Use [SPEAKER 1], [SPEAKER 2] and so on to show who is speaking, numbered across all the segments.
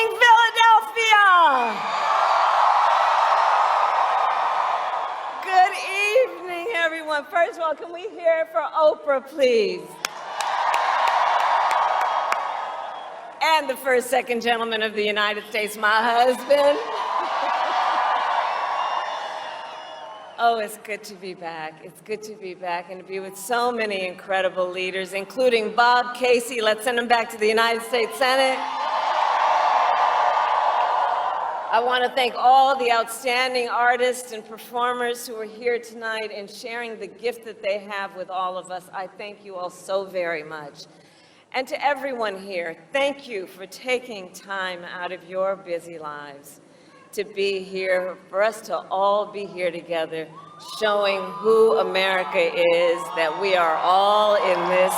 [SPEAKER 1] evening, Philadelphia. Good evening, everyone. First of all, can we hear it for Oprah, please? And the first, second gentleman of the United States, my husband. Oh, it's good to be back. It's good to be back and to be with so many incredible leaders, including Bob Casey. Let's send him back to the United States Senate. I want to thank all the outstanding artists and performers who are here tonight and sharing the gift that they have with all of us. I thank you all so very much. And to everyone here, thank you for taking time out of your busy lives to be here, for us to all be here together, showing who America is, that we are all in this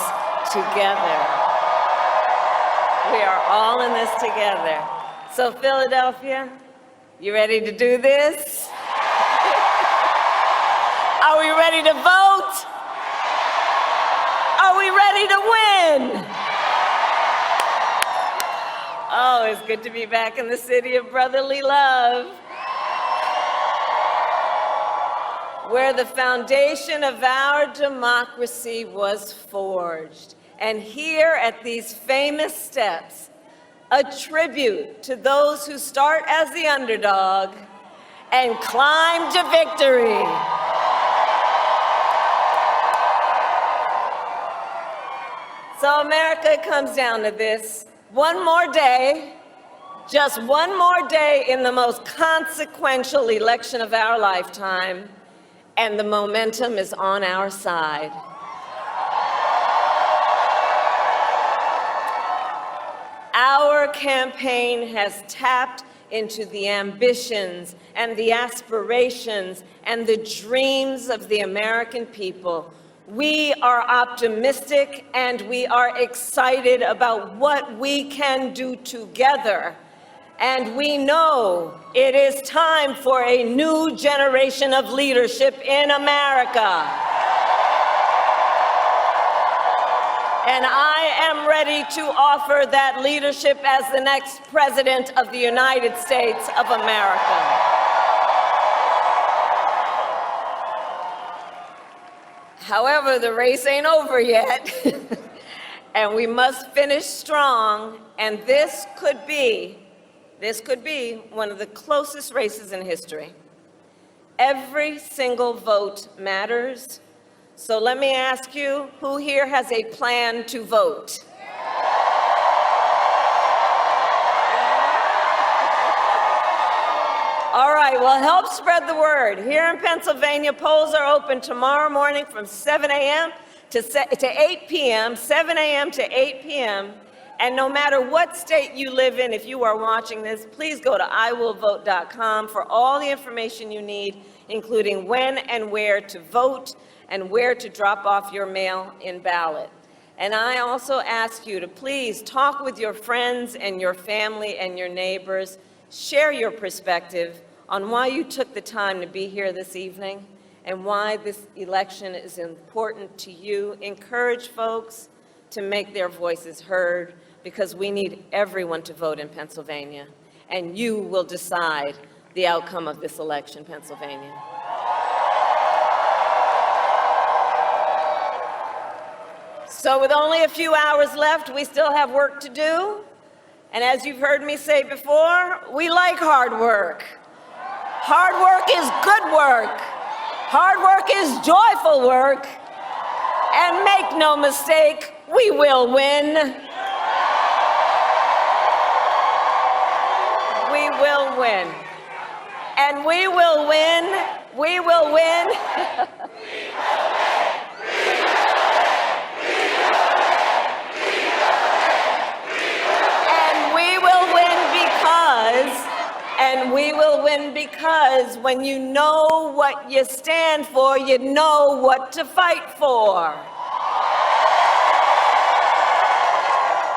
[SPEAKER 1] together. We are all in this together. So Philadelphia, you ready to do this? Are we ready to vote? Are we ready to win? Oh, it's good to be back in the city of brotherly love, where the foundation of our democracy was forged. And here at these famous steps, a tribute to those who start as the underdog and climb to victory. So America, it comes down to this. One more day, just one more day in the most consequential election of our lifetime, and the momentum is on our side. Our campaign has tapped into the ambitions and the aspirations and the dreams of the American people. We are optimistic and we are excited about what we can do together. And we know it is time for a new generation of leadership in America. And I am ready to offer that leadership as the next President of the United States of America. However, the race ain't over yet, and we must finish strong, and this could be one of the closest races in history. Every single vote matters, so let me ask you, who here has a plan to vote? All right, well, help spread the word. Here in Pennsylvania, polls are open tomorrow morning from 7 a.m. to 8 p.m., 7 a.m. to 8 p.m., and no matter what state you live in, if you are watching this, please go to iwillvote.com for all the information you need, including when and where to vote and where to drop off your mail-in ballot. And I also ask you to please talk with your friends and your family and your neighbors. Share your perspective on why you took the time to be here this evening and why this election is important to you. Encourage folks to make their voices heard, because we need everyone to vote in Pennsylvania, and you will decide the outcome of this election, Pennsylvania. So with only a few hours left, we still have work to do. And as you've heard me say before, we like hard work. Hard work is good work. Hard work is joyful work. And make no mistake, we will win. We will win. And we will win. We will win. And we will win because when you know what you stand for, you know what to fight for.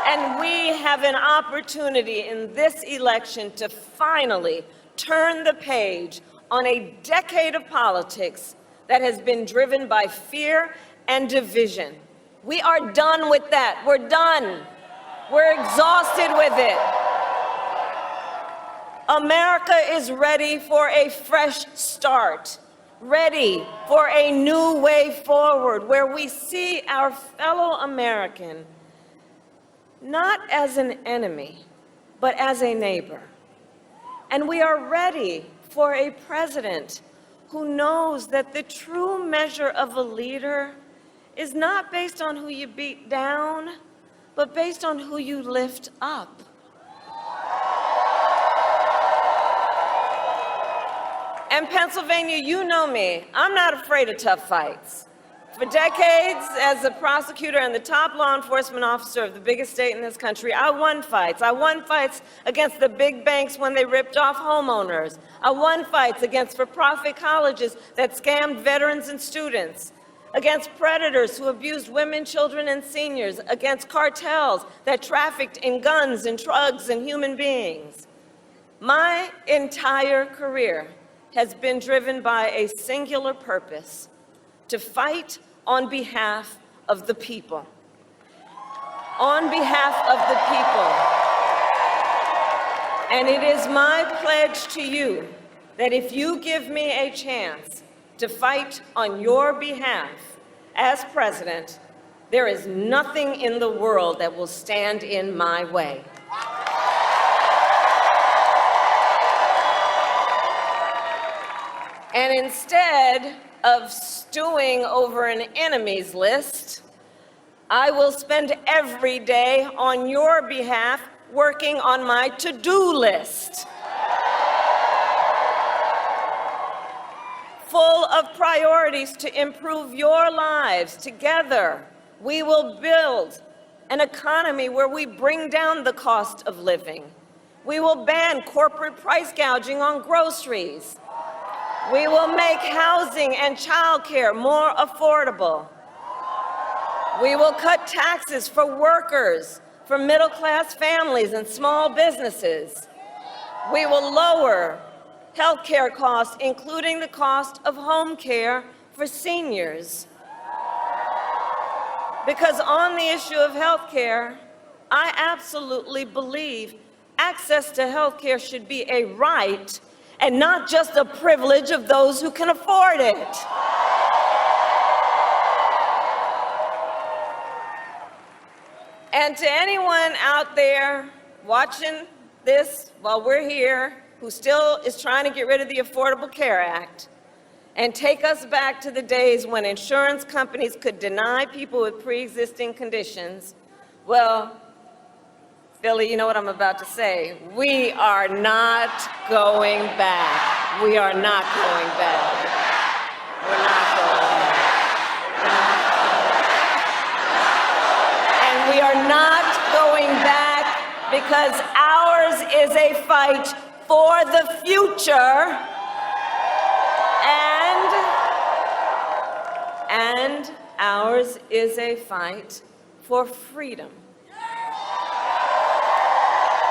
[SPEAKER 1] And we have an opportunity in this election to finally turn the page on a decade of politics that has been driven by fear and division. We are done with that. We're done. We're exhausted with it. America is ready for a fresh start, ready for a new way forward where we see our fellow American not as an enemy, but as a neighbor. And we are ready for a president who knows that the true measure of a leader is not based on who you beat down, but based on who you lift up. And Pennsylvania, you know me, I'm not afraid of tough fights. For decades, as a prosecutor and the top law enforcement officer of the biggest state in this country, I won fights. I won fights against the big banks when they ripped off homeowners. I won fights against for-profit colleges that scammed veterans and students, against predators who abused women, children, and seniors, against cartels that trafficked in guns and drugs and human beings. My entire career has been driven by a singular purpose: to fight on behalf of the people. On behalf of the people. And it is my pledge to you that if you give me a chance to fight on your behalf as president, there is nothing in the world that will stand in my way. And instead of stewing over an enemies list, I will spend every day on your behalf working on my to-do list, full of priorities to improve your lives. Together, we will build an economy where we bring down the cost of living. We will ban corporate price gouging on groceries. We will make housing and childcare more affordable. We will cut taxes for workers, for middle-class families and small businesses. We will lower health care costs, including the cost of home care for seniors. Because on the issue of health care, I absolutely believe access to health care should be a right and not just a privilege of those who can afford it. And to anyone out there watching this while we're here, who still is trying to get rid of the Affordable Care Act and take us back to the days when insurance companies could deny people with pre-existing conditions, well, Philly, you know what I'm about to say. We are not going back. We are not going back. We're not going back. And we are not going back because ours is a fight for the future and ours is a fight for freedom,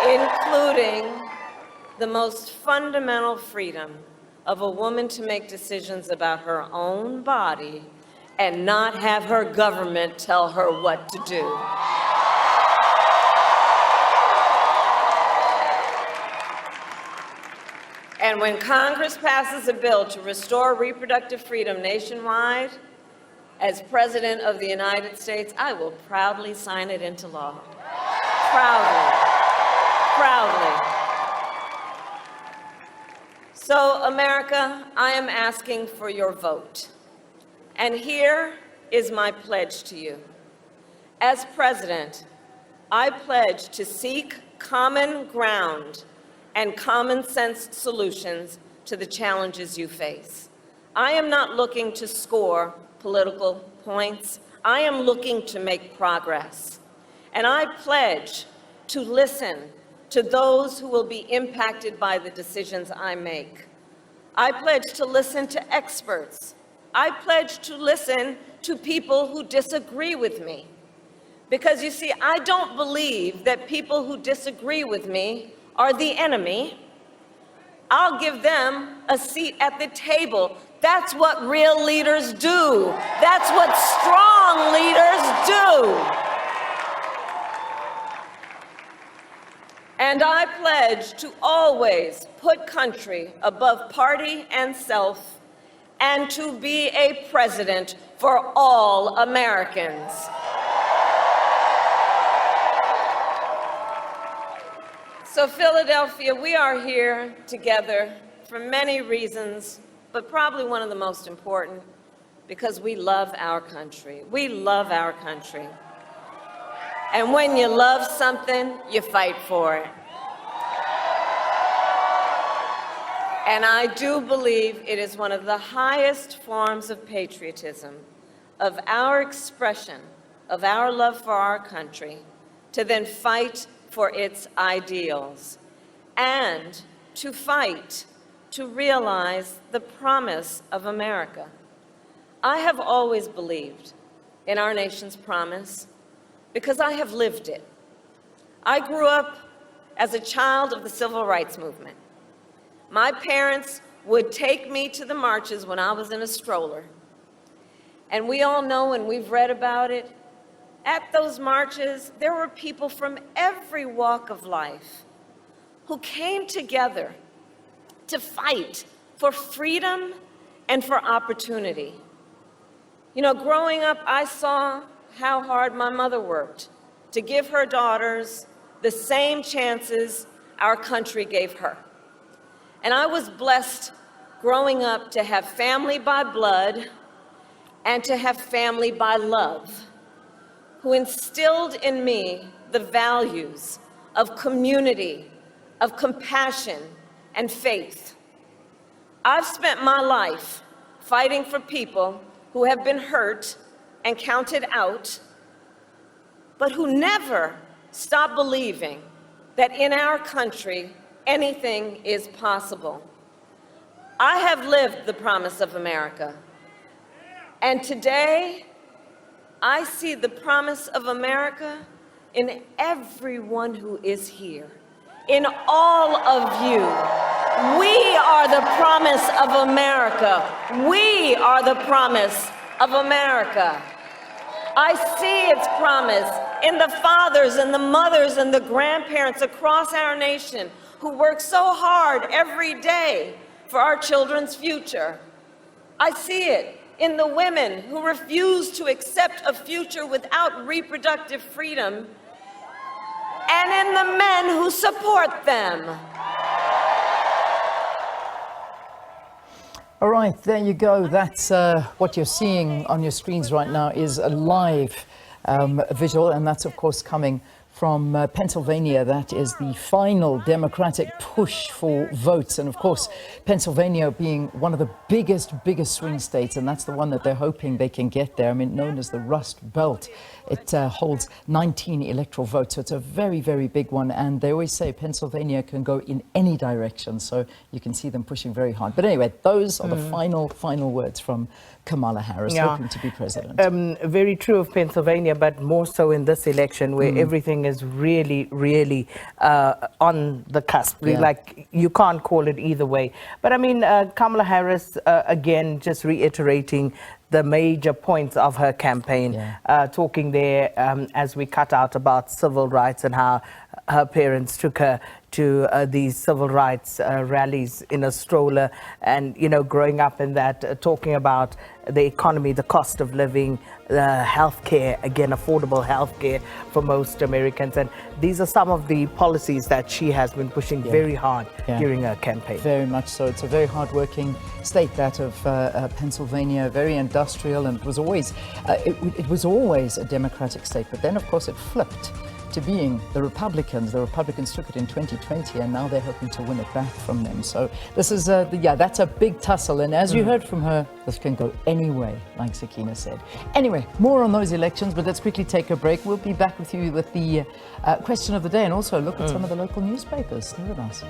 [SPEAKER 1] including the most fundamental freedom of a woman to make decisions about her own body and not have her government tell her what to do. And when Congress passes a bill to restore reproductive freedom nationwide, as President of the United States, I will proudly sign it into law. Proudly. Proudly. So, America, I am asking for your vote. And here is my pledge to you. As president, I pledge to seek common ground and common sense solutions to the challenges you face. I am not looking to score political points. I am looking to make progress. And I pledge to listen to those who will be impacted by the decisions I make. I pledge to listen to experts. I pledge to listen to people who disagree with me. Because you see, I don't believe that people who disagree with me are the enemy. I'll give them a seat at the table. That's what real leaders do. That's what strong leaders do. And I pledge to always put country above party and self, and to be a president for all Americans. So Philadelphia, we are here together for many reasons, but probably one of the most important, because we love our country. We love our country. And when you love something, you fight for it. And I do believe it is one of the highest forms of patriotism, of our expression, of our love for our country, to then fight for its ideals, and to fight to realize the promise of America. I have always believed in our nation's promise because I have lived it. I grew up as a child of the Civil Rights Movement. My parents would take me to the marches when I was in a stroller. And we all know, and we've read about it, at those marches, there were people from every walk of life who came together to fight for freedom and for opportunity. You know, growing up, I saw how hard my mother worked to give her daughters the same chances our country gave her. And I was blessed growing up to have family by blood and to have family by love, who instilled in me the values of community, of compassion, and faith. I've spent my life fighting for people who have been hurt and counted out, but who never stop believing that in our country, anything is possible. I have lived the promise of America, and today, I see the promise of America in everyone who is here, in all of you. We are the promise of America. We are the promise of America. I see its promise in the fathers and the mothers and the grandparents across our nation who work so hard every day for our children's future. I see it in the women who refuse to accept a future without reproductive freedom, and in the men who support them.
[SPEAKER 2] All right, there you go. That's what you're seeing on your screens right now is a live visual, and that's of course coming from Pennsylvania. That is the final Democratic push for votes. And of course, Pennsylvania being one of the biggest swing states, and that's the one that they're hoping they can get there. I mean, known as the Rust Belt. It holds 19 electoral votes, so it's a very big one. And they always say Pennsylvania can go in any direction, so you can see them pushing very hard. But anyway, those are the final words from Kamala Harris, hoping to be president.
[SPEAKER 3] Very true of Pennsylvania, but more so in this election where everything is really on the cusp.
[SPEAKER 2] Yeah.
[SPEAKER 3] Like, you can't call it either way. But I mean, Kamala Harris, again, just reiterating the major points of her campaign, talking there as we cut out about civil rights and how her parents took her to these civil rights rallies in a stroller, and, you know, growing up in that, talking about the economy, the cost of living, healthcare, again, affordable healthcare for most Americans. And these are some of the policies that she has been pushing very hard during her campaign.
[SPEAKER 2] Very much so. It's a very hard-working state, that of Pennsylvania, very industrial, and it was always a Democratic state. But then, of course, it flipped to being the Republicans. The Republicans took it in 2020, and now they're hoping to win it back from them. So this is that's a big tussle, and as you heard from her, this can go any way, like Sakina said. Anyway, more on those elections, but let's quickly take a break. We'll be back with you with the question of the day, and also look at some of the local newspapers. Stay with us.